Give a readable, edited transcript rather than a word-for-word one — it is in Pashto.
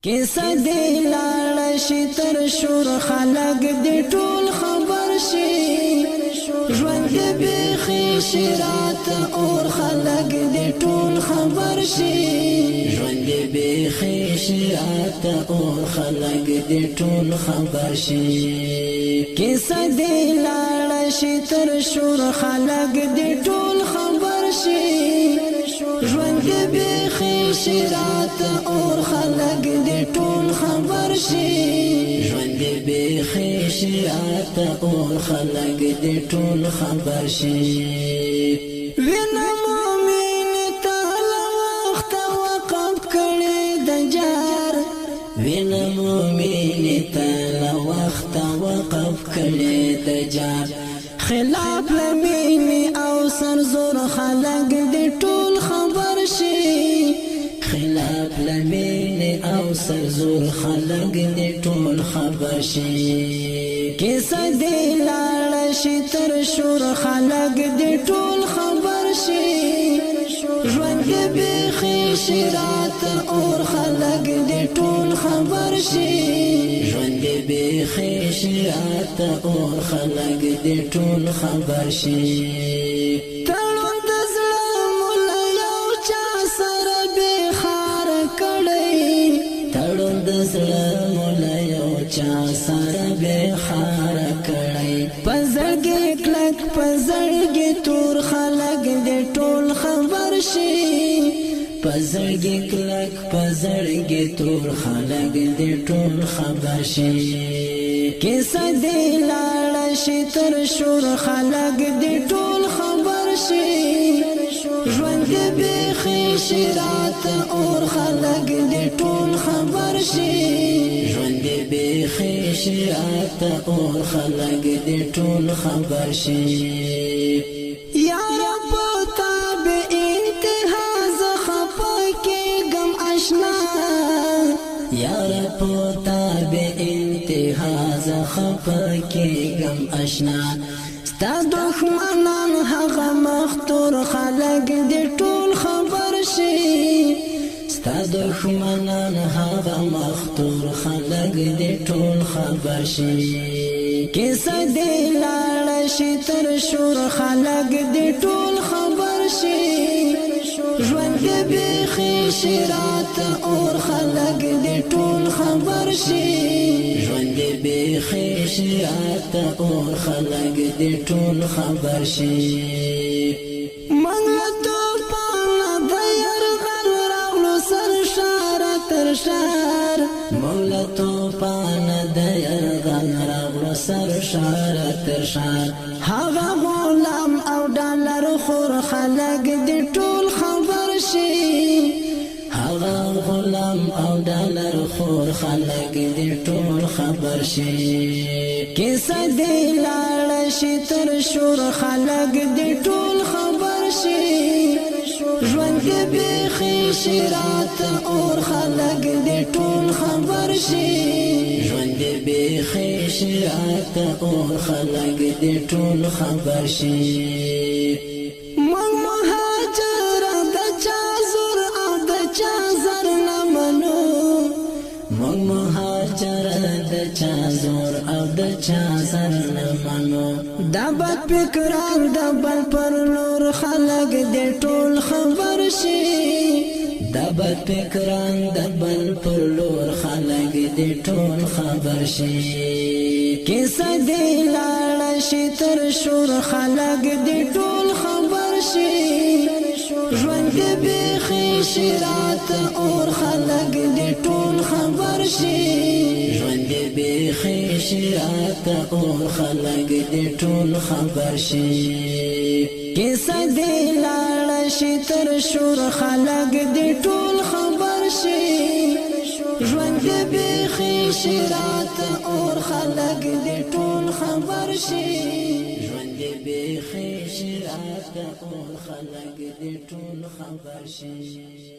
کیسه دی لاړ شي تر شور خلق دی ټول خبر شي ژوند دی بیخي شي راته اور خلق دی ټول خبر شي ژوند دی بیخي شي راته اور خلق دی ټول خبر شي کیسه دی لاړ شي تر شور خلق دی ټول خبر شي ژوند دی بیخي شي راته اور خلق دی ټول خبر شي ژوند دی بیخي شي راته اور خلق دی ټول خبر شي وینا مومن تعالی وخت وقف کړي د جار وینا مومن تعالی وخت وقف کړي د جار خلاف لمین او سر زور خلق دی ټول خبر شي خلاف لمین او سر زور خلق دی ټول خبر شي کیسه دی لاړ شي تر شور خلق دی ټول خبر شي ژوند دی بیخي شي راته اور خلق دی ټول خبر شي ژوند دی بیخي شي راته اور خلق دی ټول خبر شي تړون د زړه مولا یو چا سره بخار کړی تړون د زړه مولا یو چا سره بخار کړی پزړګي کلک پزړګي تور خلق دی ټول خبر شي پزړګي کلک پزړګي تور خلق دی ټول خبر شي کیسه دی لاړ شي تر شور خلق دی ټول خبر شي ژوند دی بیخي شي راته اور خلق دی ټول خبر شي ژوند دی بیخي شي راته اور خلق دی ټول خبر شي یا رب تابع انتها زخپا کې غم آشنا یا رب تابع انتها زخپا کې غم آشنا ستا دښمنان هغه مختور خلق دی ټول خبر شي ستا دښمنان هغه مختور خلق دی ټول خبر شي کیسه دی لاړ شي تر شور خلق دی ټول خبر شي ژوند دی بیخي شي راته اور خلق دی ټول خبر شي ژوند دی بیخي شي راته اور خلق دی ټول خبر شي منګ تو پانا د يرغل راغلو سر شار تر شار مولا تو پانا د يرغل راغلو سر شار تر شار هغه غلام او ډالر خور خلق دی ټول خبر شي هغه غلام او ډالر خور خلق دی ټول خبر شي کیسه دی لاړ شي تر شور خلق دی ټول خبر شي ژوند دی بیخي شي راته اور خلق دی ټول خبر شي ژوند دی بیخي شي راته اور خلق دی ټول خبر شي من مهاجر د چا زور او د چا زر نه منو من مهاجر د چا زور او د چا زر نه منو دا بد فکران د بل پر نور خلق دی ټول خبر شي دا بد فکران د بل پر لور خلق دی ټول خبر شي کیسه دی لاړ شي تر شور خلق دی ټول خبر شي ژوند دی بیخي شي راته اور خلق دی ټول خبر شي ژوند دی بیخي شي راته اور خلق دی ټول خبر شي کیسه دی لاړ شي تر شور خلق دی ټول خبر شي ژوند دی بیخي شي راته اور خلق دی ټول خبر شي ژوند دی بیخي شي راته اور خلق دی ټول خبر شي